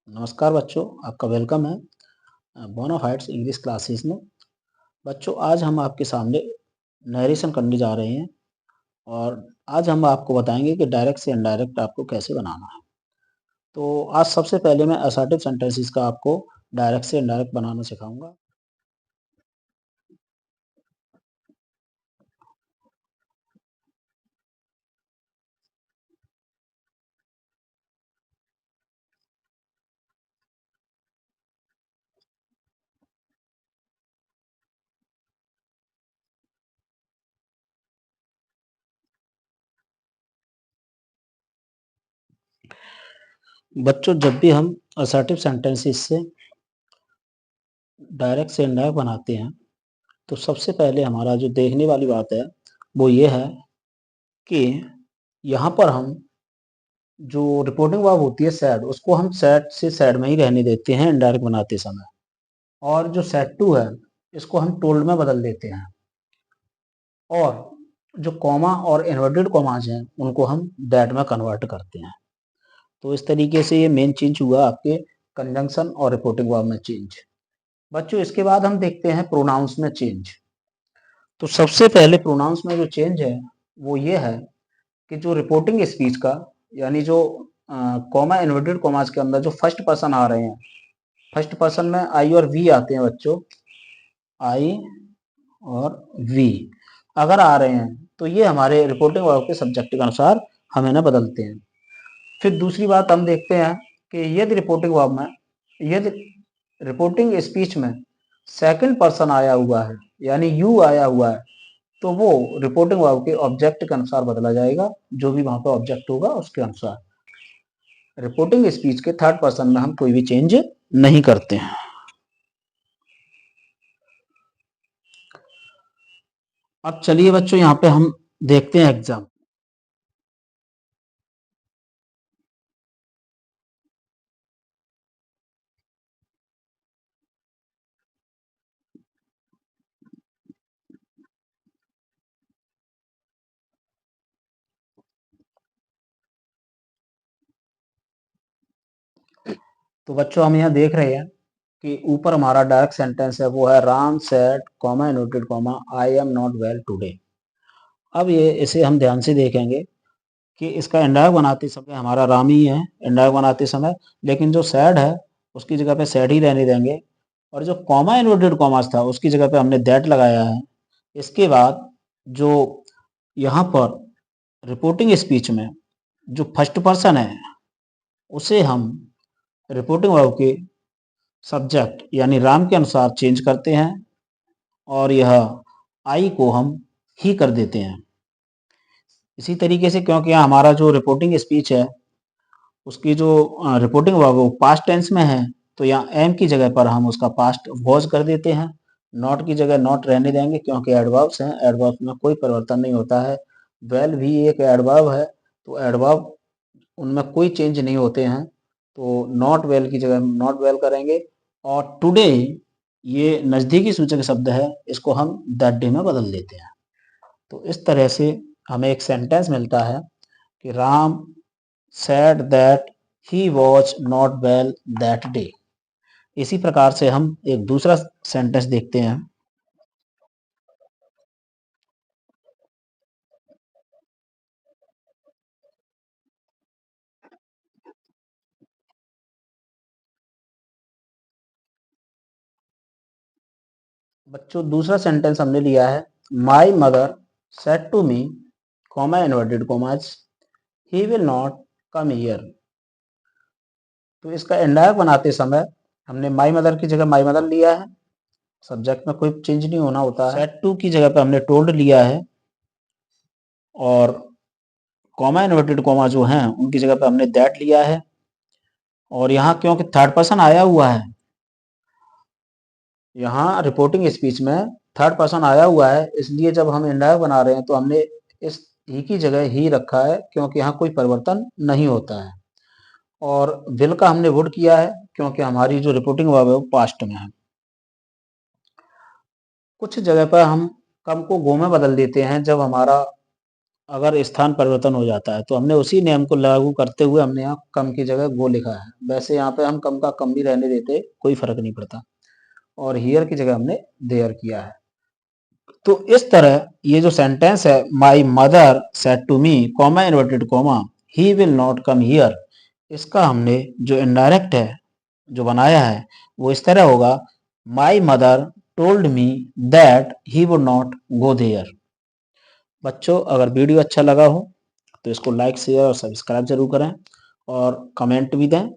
नमस्कार बच्चों, आपका वेलकम है बोनाफाइड्स इंग्लिश क्लासेस में। बच्चों, आज हम आपके सामने नरेशन करने जा रहे हैं और आज हम आपको बताएंगे कि डायरेक्ट से इनडायरेक्ट आपको कैसे बनाना है। तो आज सबसे पहले मैं असर्टिव सेंटेंसेस का आपको डायरेक्ट से इनडायरेक्ट बनाना सिखाऊंगा। बच्चों, जब भी हम असर्टिव सेंटेंसेस से डायरेक्ट से इनडायरेक्ट बनाते हैं तो सबसे पहले हमारा जो देखने वाली बात है वो ये है कि यहाँ पर हम जो रिपोर्टिंग वर्ब होती है सैड, उसको हम सैड से सैड में ही रहने देते हैं इनडायरेक्ट बनाते समय। और जो सेड टू है इसको हम टोल्ड में बदल देते हैं। और जो कॉमा और इन्वर्टेड कॉमाज हैं उनको हम दैट में कन्वर्ट करते हैं। तो इस तरीके से ये मेन चेंज हुआ आपके कंजंक्शन और रिपोर्टिंग वर्ब में चेंज। बच्चों, इसके बाद हम देखते हैं प्रोनाउंस में चेंज। तो सबसे पहले प्रोनाउंस में जो चेंज है वो ये है कि जो रिपोर्टिंग स्पीच का, यानी जो कॉमा इन्वर्टेड कॉमाज के अंदर जो फर्स्ट पर्सन आ रहे हैं, फर्स्ट पर्सन में आई और वी आते हैं बच्चों, आई और वी अगर आ रहे हैं तो ये हमारे रिपोर्टिंग वर्ब के सब्जेक्ट के अनुसार हम इन्हें बदलते हैं। फिर दूसरी बात हम देखते हैं कि यदि रिपोर्टिंग वर्ब में, यदि रिपोर्टिंग स्पीच में सेकंड पर्सन आया हुआ है यानी यू आया हुआ है तो वो रिपोर्टिंग वर्ब के ऑब्जेक्ट के अनुसार बदला जाएगा, जो भी वहां पर ऑब्जेक्ट होगा उसके अनुसार। रिपोर्टिंग स्पीच के थर्ड पर्सन में हम कोई भी चेंज नहीं करते हैं। अब चलिए बच्चों, यहाँ पे हम देखते हैं एग्जाम। तो बच्चों, हम यहाँ देख रहे हैं कि ऊपर हमारा डायरेक्ट सेंटेंस है वो है Ram said comma inverted comma I am not well today. अब ये इसे हम ध्यान से देखेंगे कि इसका इंडायरेक्ट बनाते समय हमारा राम ही है इंडायरेक्ट बनाते समय, लेकिन जो सैड है उसकी जगह पे सैड ही रहने देंगे और जो कॉमा इनवर्टेड कॉमास था उसकी जगह पे हमने दैट लगाया है। इसके बाद जो यहाँ पर रिपोर्टिंग स्पीच में जो फर्स्ट पर्सन है उसे हम रिपोर्टिंग वर्ब के सब्जेक्ट यानी राम के अनुसार चेंज करते हैं और यह आई को हम ही कर देते हैं। इसी तरीके से क्योंकि यहाँ हमारा जो रिपोर्टिंग स्पीच है उसकी जो रिपोर्टिंग वर्ब वो पास्ट टेंस में है तो यहाँ एम की जगह पर हम उसका पास्ट वॉज कर देते हैं। नॉट की जगह नॉट रहने देंगे क्योंकि एडवर्ब्स हैं, एडवर्ब्स में कोई परिवर्तन नहीं होता है। वेल भी एक एडवर्ब है तो एडवर्ब उनमें कोई चेंज नहीं होते हैं, तो नॉट वेल की जगह नॉट वेल करेंगे। और टुडे ये नज़दीकी सूचक शब्द है, इसको हम दैट डे में बदल देते हैं। तो इस तरह से हमें एक सेंटेंस मिलता है कि Ram said that he was not well that day। इसी प्रकार से हम एक दूसरा सेंटेंस देखते हैं। बच्चों, दूसरा सेंटेंस हमने लिया है my mother said to me comma inverted commas he will not come here. तो इसका इंडायरेक्ट बनाते समय हमने माई मदर की जगह माई मदर लिया है, सब्जेक्ट में कोई चेंज नहीं होना होता है। सेड टू की जगह पे हमने टोल्ड लिया है और कॉमा इनवर्टेड कॉमा जो हैं उनकी जगह पे हमने दैट लिया है। और यहाँ क्योंकि थर्ड पर्सन आया हुआ है, यहाँ रिपोर्टिंग स्पीच में थर्ड पर्सन आया हुआ है, इसलिए जब हम इंडायरेक्ट बना रहे हैं तो हमने इस ही की जगह ही रखा है क्योंकि यहाँ कोई परिवर्तन नहीं होता है। और विल का हमने वुड किया है क्योंकि हमारी जो रिपोर्टिंग वर्ब है वो पास्ट में है। कुछ जगह पर हम कम को गो में बदल देते हैं जब हमारा अगर स्थान परिवर्तन हो जाता है तो हमने उसी नियम को लागू करते हुए हमने यहाँ कम की जगह गो लिखा है। वैसे यहाँ पे हम कम का कम भी रहने देते, कोई फर्क नहीं पड़ता, और हियर की जगह हमने देयर किया है। तो इस तरह ये जो सेंटेंस है, my mother said to me, comma inverted comma, he will not come here, इसका हमने जो इनडायरेक्ट है जो बनाया है वो इस तरह होगा, my mother told me that he would not go there. बच्चों, अगर वीडियो अच्छा लगा हो तो इसको लाइक शेयर और सब्सक्राइब जरूर करें और कमेंट भी दें।